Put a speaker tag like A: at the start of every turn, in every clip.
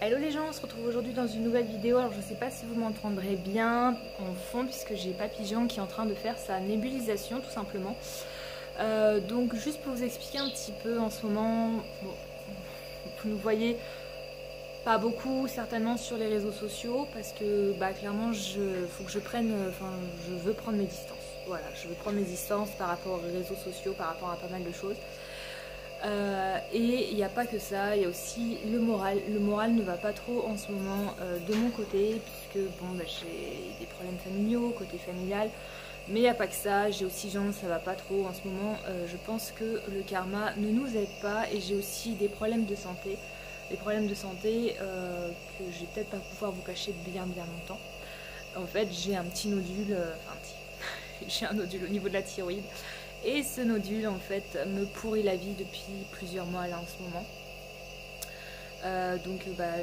A: Hello les gens, on se retrouve aujourd'hui dans une nouvelle vidéo. Alors je sais pas si vous m'entendrez bien en fond puisque j'ai Papillon qui est en train de faire sa nébulisation tout simplement. Donc juste pour vous expliquer un petit peu en ce moment, bon, vous nous voyez pas beaucoup certainement sur les réseaux sociaux parce que clairement je veux prendre mes distances. Voilà, je veux prendre mes distances par rapport aux réseaux sociaux, par rapport à pas mal de choses. Et il n'y a pas que ça, il y a aussi le moral. Le moral ne va pas trop en ce moment de mon côté, puisque j'ai des problèmes familiaux, côté familial. Mais il n'y a pas que ça, j'ai aussi gens, ça va pas trop en ce moment. Je pense que le karma ne nous aide pas et j'ai aussi des problèmes de santé. Des problèmes de santé que je vais peut-être pas pouvoir vous cacher bien longtemps. En fait, j'ai un petit nodule, j'ai un nodule au niveau de la thyroïde. Et ce nodule en fait me pourrit la vie depuis plusieurs mois là en ce moment.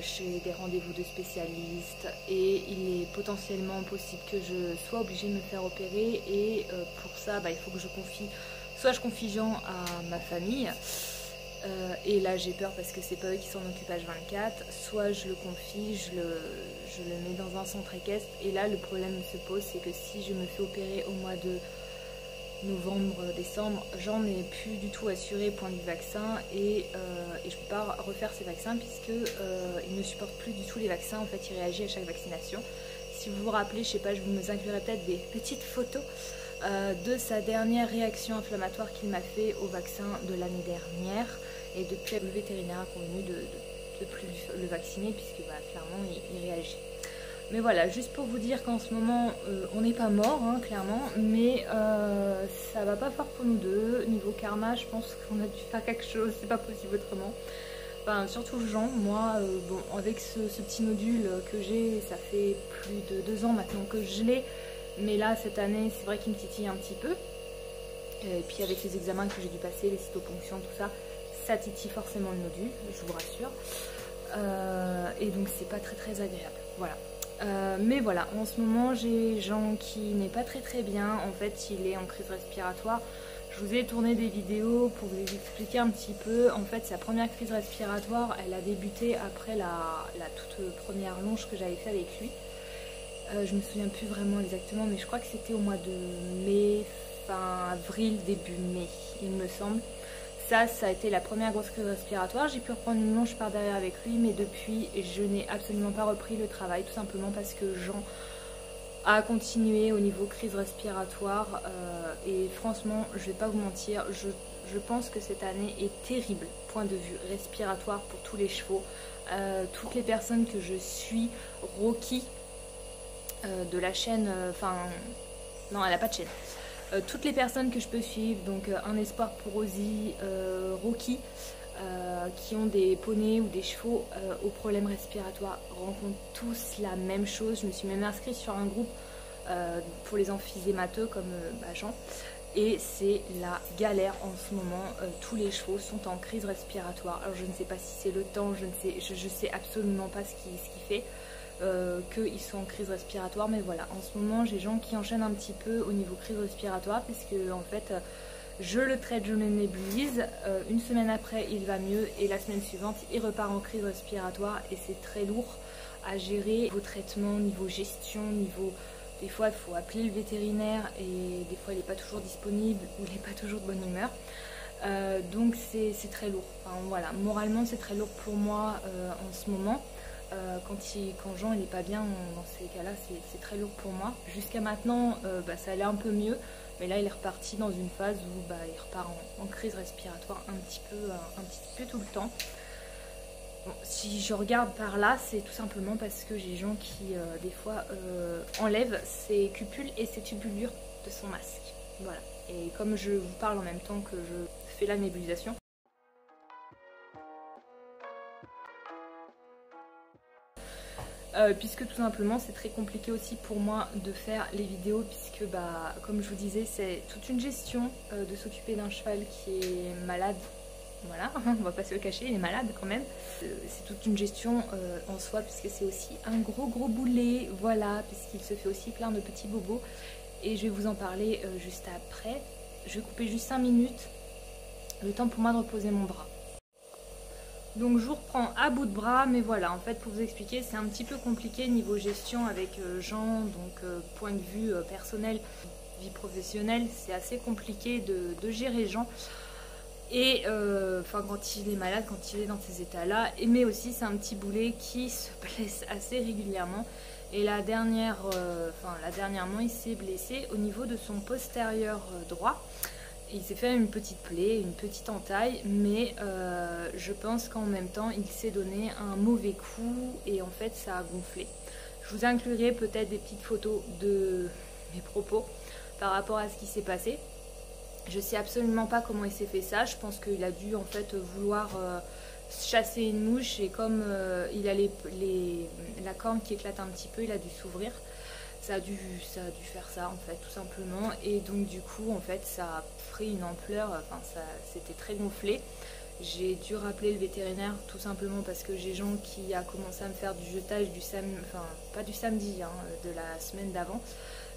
A: J'ai des rendez-vous de spécialistes et il est potentiellement possible que je sois obligée de me faire opérer. Et pour ça il faut que je confie, soit je confie Jean à ma famille. Et là j'ai peur parce que c'est pas eux qui s'en occupent H24, soit je le confie, je le mets dans un centre équestre. Et là le problème se pose, c'est que si je me fais opérer au mois de novembre, décembre, j'en ai plus du tout assuré point du vaccin et je peux pas refaire ces vaccins puisque il ne supporte plus du tout les vaccins. En fait, il réagit à chaque vaccination. Si vous vous rappelez, je sais pas, je vous inclurai peut-être des petites photos de sa dernière réaction inflammatoire qu'il m'a fait au vaccin de l'année dernière. Et depuis, le vétérinaire a convenu de plus le vacciner puisque clairement il réagit. Mais voilà, juste pour vous dire qu'en ce moment, on n'est pas mort, hein, clairement, mais ça va pas fort pour nous deux. Niveau karma, je pense qu'on a dû faire quelque chose, c'est pas possible autrement. Enfin, surtout Jean, moi, avec ce petit nodule que j'ai, ça fait plus de 2 ans maintenant que je l'ai. Mais là, cette année, c'est vrai qu'il me titille un petit peu. Et puis avec les examens que j'ai dû passer, les cytoponctions, tout ça, ça titille forcément le nodule, je vous rassure. Et donc c'est pas très agréable, voilà. Mais voilà, en ce moment j'ai Jean qui n'est pas très bien. En fait, il est en crise respiratoire. Je vous ai tourné des vidéos pour vous expliquer un petit peu. En fait, sa première crise respiratoire, elle a débuté après la toute première longe que j'avais fait avec lui. Je me souviens plus vraiment exactement, mais je crois que c'était au mois de mai, fin avril, début mai, il me semble. Ça a été la première grosse crise respiratoire. J'ai pu reprendre une longe par derrière avec lui, mais depuis, je n'ai absolument pas repris le travail, tout simplement parce que Jean a continué au niveau crise respiratoire. Et franchement, je vais pas vous mentir, je pense que cette année est terrible, point de vue respiratoire pour tous les chevaux. Toutes les personnes que je suis, Rocky, de la chaîne, non, elle n'a pas de chaîne. Toutes les personnes que je peux suivre, donc Un Espoir pour Ozzy, Rocky, qui ont des poneys ou des chevaux aux problèmes respiratoires, rencontrent tous la même chose. Je me suis même inscrite sur un groupe pour les emphysémateux comme Jean, et c'est la galère en ce moment. Tous les chevaux sont en crise respiratoire. Alors je ne sais pas si c'est le temps, je sais absolument pas ce qui fait. Qu'ils sont en crise respiratoire, mais voilà, en ce moment j'ai Jean qui enchaîne un petit peu au niveau crise respiratoire puisque en fait je le traite, je le nébulise, une semaine après il va mieux et la semaine suivante il repart en crise respiratoire et c'est très lourd à gérer niveau traitement, niveau gestion, niveau... Des fois il faut appeler le vétérinaire et des fois il n'est pas toujours disponible ou il n'est pas toujours de bonne humeur. Donc c'est très lourd, enfin, voilà, moralement c'est très lourd pour moi en ce moment. Quand Jean n'est pas bien dans ces cas-là, c'est très lourd pour moi. Jusqu'à maintenant, ça allait un peu mieux, mais là il est reparti dans une phase où il repart en crise respiratoire un petit peu tout le temps. Bon, si je regarde par là, c'est tout simplement parce que j'ai Jean qui des fois enlève ses cupules et ses tubulures de son masque. Voilà. Et comme je vous parle en même temps que je fais la nébulisation, puisque tout simplement c'est très compliqué aussi pour moi de faire les vidéos puisque comme je vous disais c'est toute une gestion de s'occuper d'un cheval qui est malade. Voilà, on va pas se le cacher, il est malade quand même. C'est toute une gestion en soi puisque c'est aussi un gros boulet, voilà, puisqu'il se fait aussi plein de petits bobos. Et je vais vous en parler juste après. Je vais couper juste 5 minutes, le temps pour moi de reposer mon bras. Donc je vous reprends à bout de bras, mais voilà, en fait pour vous expliquer, c'est un petit peu compliqué niveau gestion avec Jean, donc point de vue personnel, vie professionnelle, c'est assez compliqué de gérer Jean. Et enfin quand il est malade, quand il est dans ces états-là, mais aussi c'est un petit boulet qui se blesse assez régulièrement. Et dernièrement, il s'est blessé au niveau de son postérieur droit. Il s'est fait une petite plaie, une petite entaille, mais je pense qu'en même temps, il s'est donné un mauvais coup et en fait, ça a gonflé. Je vous inclurai peut-être des petites photos de mes propos par rapport à ce qui s'est passé. Je sais absolument pas comment il s'est fait ça. Je pense qu'il a dû en fait vouloir chasser une mouche et comme il a la corne qui éclate un petit peu, il a dû s'ouvrir. Ça a dû faire ça en fait tout simplement et donc du coup en fait ça a pris une ampleur, enfin ça c'était très gonflé. J'ai dû rappeler le vétérinaire tout simplement parce que j'ai Jean qui a commencé à me faire du jetage du samedi, enfin pas du samedi, hein, de la semaine d'avant,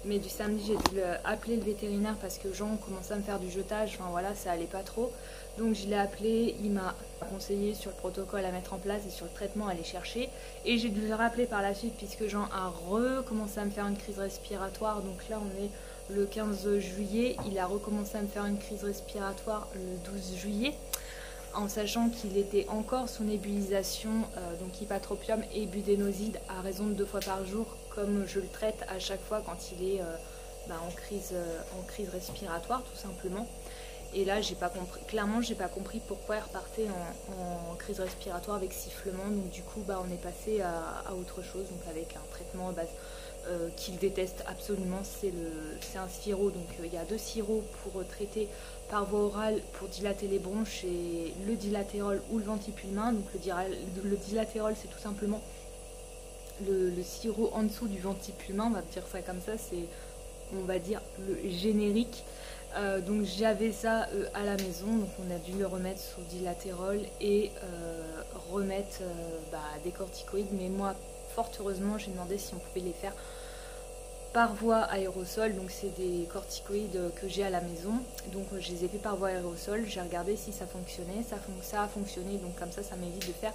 A: mais du samedi j'ai dû appeler le vétérinaire parce que Jean commençait à me faire du jetage, enfin voilà ça allait pas trop. Donc je l'ai appelé, il m'a conseillé sur le protocole à mettre en place et sur le traitement à aller chercher. Et j'ai dû le rappeler par la suite puisque Jean a recommencé à me faire une crise respiratoire. Donc là on est le 15 juillet, il a recommencé à me faire une crise respiratoire le 12 juillet. En sachant qu'il était encore sous nébulisation, donc hypatropium et budénoside à raison de 2 fois par jour, comme je le traite à chaque fois quand il est en crise respiratoire tout simplement. Et là, j'ai pas compris. Clairement, j'ai pas compris pourquoi il repartait en crise respiratoire avec sifflement. Donc du coup, on est passé à autre chose, donc avec un traitement à base qu'il déteste absolument. C'est un sirop. Donc il y a 2 sirops pour traiter par voie orale pour dilater les bronches et le dilatérol ou le ventipulmin. Donc le dilatérol, c'est tout simplement le sirop en dessous du ventipulmin. On va dire ça comme ça. C'est, on va dire, le générique. Donc j'avais ça à la maison, donc on a dû le remettre sous dilatérol et remettre des corticoïdes, mais moi fort heureusement j'ai demandé si on pouvait les faire par voie aérosol, donc c'est des corticoïdes que j'ai à la maison, donc je les ai fait par voie aérosol, j'ai regardé si ça fonctionnait, ça a fonctionné, donc comme ça m'évite de faire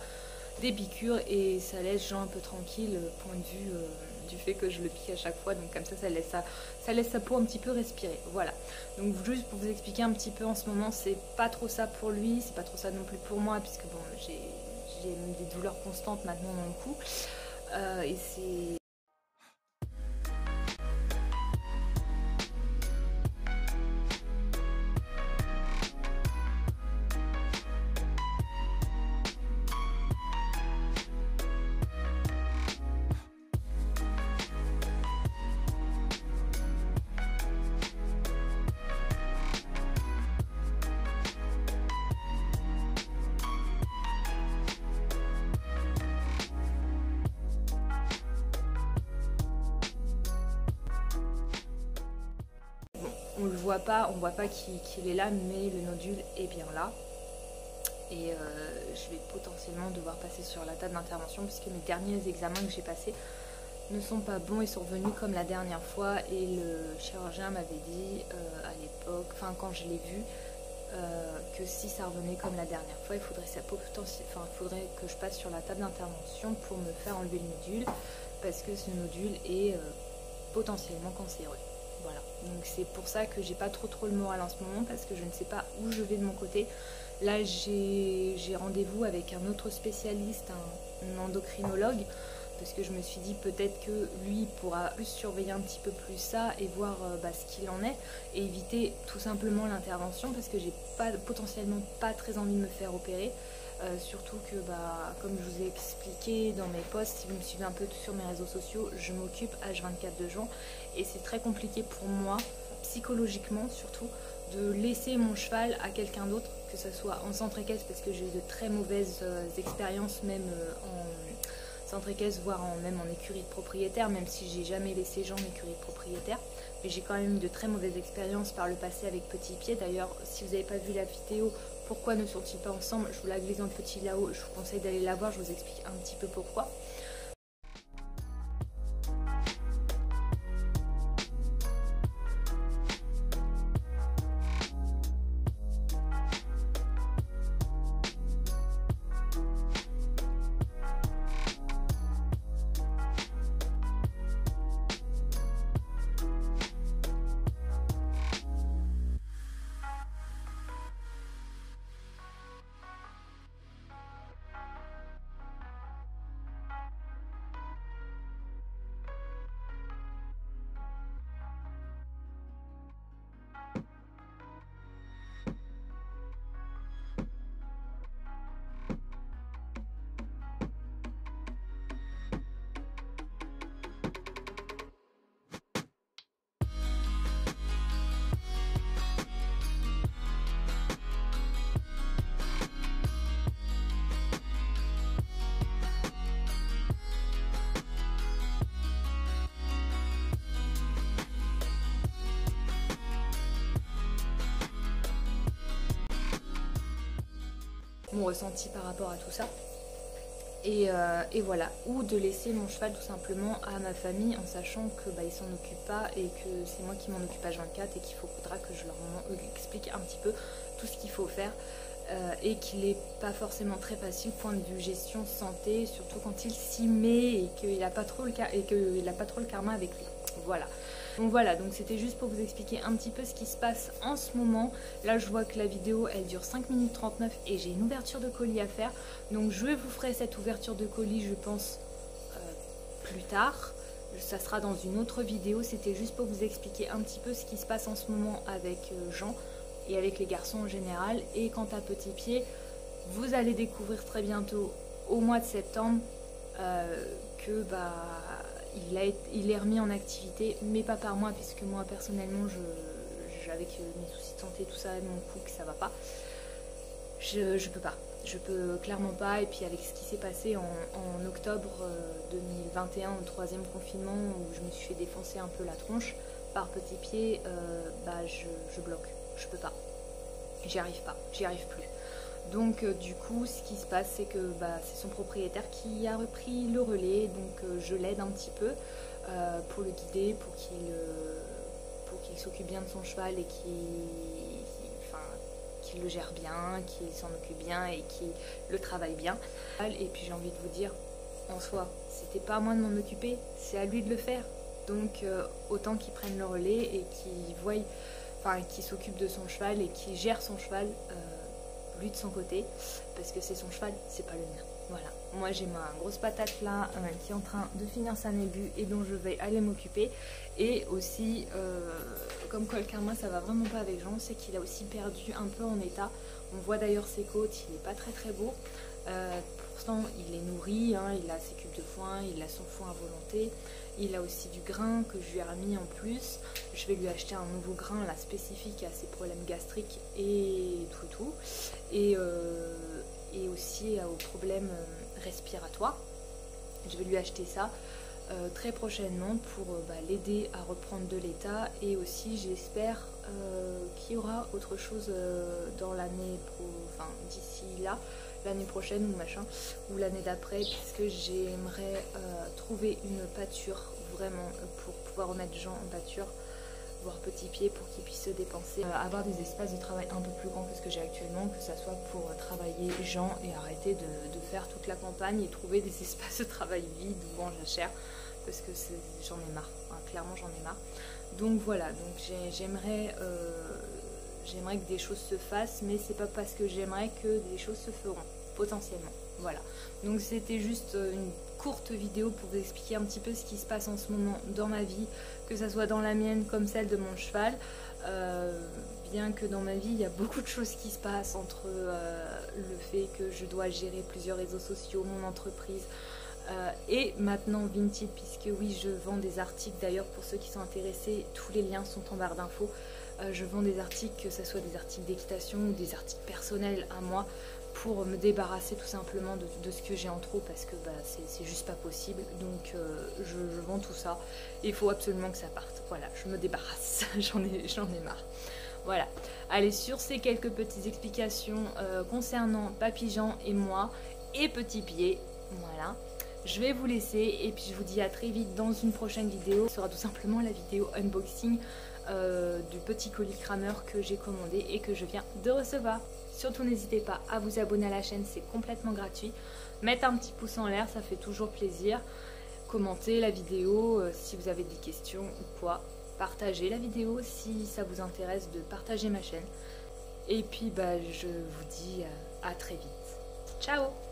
A: des piqûres et ça laisse Jean un peu tranquille, point de vue du fait que je le pique à chaque fois, donc comme ça laisse sa peau un petit peu respirer. Voilà, donc juste pour vous expliquer un petit peu, en ce moment c'est pas trop ça pour lui, c'est pas trop ça non plus pour moi, puisque bon j'ai des douleurs constantes maintenant dans le cou, et c'est... On le voit pas, on voit pas qu'il est là, mais le nodule est bien là. Et je vais potentiellement devoir passer sur la table d'intervention puisque mes derniers examens que j'ai passés ne sont pas bons et sont revenus comme la dernière fois. Et le chirurgien m'avait dit à l'époque, enfin quand je l'ai vu, que si ça revenait comme la dernière fois, il faudrait que je passe sur la table d'intervention pour me faire enlever le nodule parce que ce nodule est potentiellement cancéreux. Voilà, donc c'est pour ça que j'ai pas trop le moral en ce moment parce que je ne sais pas où je vais de mon côté. Là j'ai rendez-vous avec un autre spécialiste, un endocrinologue, parce que je me suis dit peut-être que lui pourra plus surveiller un petit peu plus ça et voir ce qu'il en est et éviter tout simplement l'intervention parce que j'ai potentiellement pas très envie de me faire opérer. Surtout que comme je vous ai expliqué dans mes posts, si vous me suivez un peu sur mes réseaux sociaux, je m'occupe H24 de Jean et c'est très compliqué pour moi, psychologiquement surtout, de laisser mon cheval à quelqu'un d'autre, que ce soit en centre équestre parce que j'ai eu de très mauvaises expériences même en centre équestre, voire même en écurie de propriétaire, même si j'ai jamais laissé Jean en écurie de propriétaire. Mais j'ai quand même eu de très mauvaises expériences par le passé avec Petit Pied. D'ailleurs, si vous n'avez pas vu la vidéo, pourquoi ne sont-ils pas ensemble, je vous la glisse dans le petit là-haut, je vous conseille d'aller la voir, je vous explique un petit peu pourquoi. mon ressenti par rapport à tout ça. Et voilà, ou de laisser mon cheval tout simplement à ma famille en sachant que ils s'en occupent pas et que c'est moi qui m'en occupe H24 et qu'il faudra que je leur explique un petit peu tout ce qu'il faut faire et qu'il n'est pas forcément très facile point de vue gestion santé, surtout quand il s'y met et qu'il n'a pas trop le karma avec lui. Voilà, donc c'était juste pour vous expliquer un petit peu ce qui se passe en ce moment. Là je vois que la vidéo elle dure 5 minutes 39 et j'ai une ouverture de colis à faire. Donc je vous ferai cette ouverture de colis je pense plus tard. Ça sera dans une autre vidéo, c'était juste pour vous expliquer un petit peu ce qui se passe en ce moment avec Jean et avec les garçons en général. Et quant à Petit Pied, vous allez découvrir très bientôt au mois de septembre que il est remis en activité, mais pas par moi, puisque moi personnellement, avec mes soucis de santé, tout ça, mon cou, que ça va pas, je peux pas. Je peux clairement pas. Et puis avec ce qui s'est passé en octobre 2021, au 3e confinement, où je me suis fait défoncer un peu la tronche par Petit Pied, je bloque. Je peux pas. J'y arrive pas. J'y arrive plus. Donc du coup ce qui se passe c'est que c'est son propriétaire qui a repris le relais, donc je l'aide un petit peu pour le guider, pour qu'il s'occupe bien de son cheval et qu'il le gère bien, qu'il s'en occupe bien et qu'il le travaille bien. Et puis j'ai envie de vous dire, en soi, c'était pas à moi de m'en occuper, c'est à lui de le faire. Donc autant qu'il prenne le relais et qu'il s'occupe de son cheval et qu'il gère son cheval lui de son côté, parce que c'est son cheval, c'est pas le mien. Voilà, moi j'ai ma grosse patate là qui est en train de finir sa nébu et dont je vais aller m'occuper. Et aussi, comme quoi le karma ça va vraiment pas avec Jean, c'est qu'il a aussi perdu un peu en état. On voit d'ailleurs ses côtes, il est pas très beau. Pourtant il est nourri, il a ses cubes de foin, il a son foin à volonté. Il a aussi du grain que je lui ai remis en plus. Je vais lui acheter un nouveau grain là spécifique à ses problèmes gastriques et tout. Et aussi aux problèmes respiratoires. Je vais lui acheter ça très prochainement pour l'aider à reprendre de l'état. Et aussi j'espère qu'il y aura autre chose dans l'année, d'ici là, l'année prochaine ou l'année d'après, puisque j'aimerais trouver une pâture vraiment pour pouvoir remettre Jean en pâture, voire Petit Pied, pour qu'il puisse se dépenser, avoir des espaces de travail un peu plus grands que ce que j'ai actuellement, que ça soit pour travailler Jean et arrêter de faire toute la campagne et trouver des espaces de travail vides ou en jachère, parce que j'en ai marre, clairement j'en ai marre. Donc voilà, donc j'aimerais que des choses se fassent, mais c'est pas parce que j'aimerais que des choses se feront, potentiellement. Voilà, donc c'était juste une courte vidéo pour vous expliquer un petit peu ce qui se passe en ce moment dans ma vie, que ça soit dans la mienne comme celle de mon cheval. Bien que dans ma vie il y a beaucoup de choses qui se passent, entre le fait que je dois gérer plusieurs réseaux sociaux, mon entreprise, et maintenant Vinted, puisque oui je vends des articles. D'ailleurs pour ceux qui sont intéressés, tous les liens sont en barre d'infos. Je vends des articles, que ce soit des articles d'équitation ou des articles personnels à moi, pour me débarrasser tout simplement de ce que j'ai en trop, parce que c'est juste pas possible. Donc je vends tout ça et il faut absolument que ça parte. Voilà, je me débarrasse, j'en ai marre. Voilà, allez, sur ces quelques petites explications concernant Papy Jean et moi et Petit Pied, voilà, je vais vous laisser et puis je vous dis à très vite dans une prochaine vidéo. Ce sera tout simplement la vidéo unboxing du petit colis crameur que j'ai commandé et que je viens de recevoir. Surtout n'hésitez pas à vous abonner à la chaîne, c'est complètement gratuit. Mettre un petit pouce en l'air, ça fait toujours plaisir. Commentez la vidéo si vous avez des questions ou quoi. Partagez la vidéo si ça vous intéresse de partager ma chaîne. Et puis je vous dis à très vite. Ciao!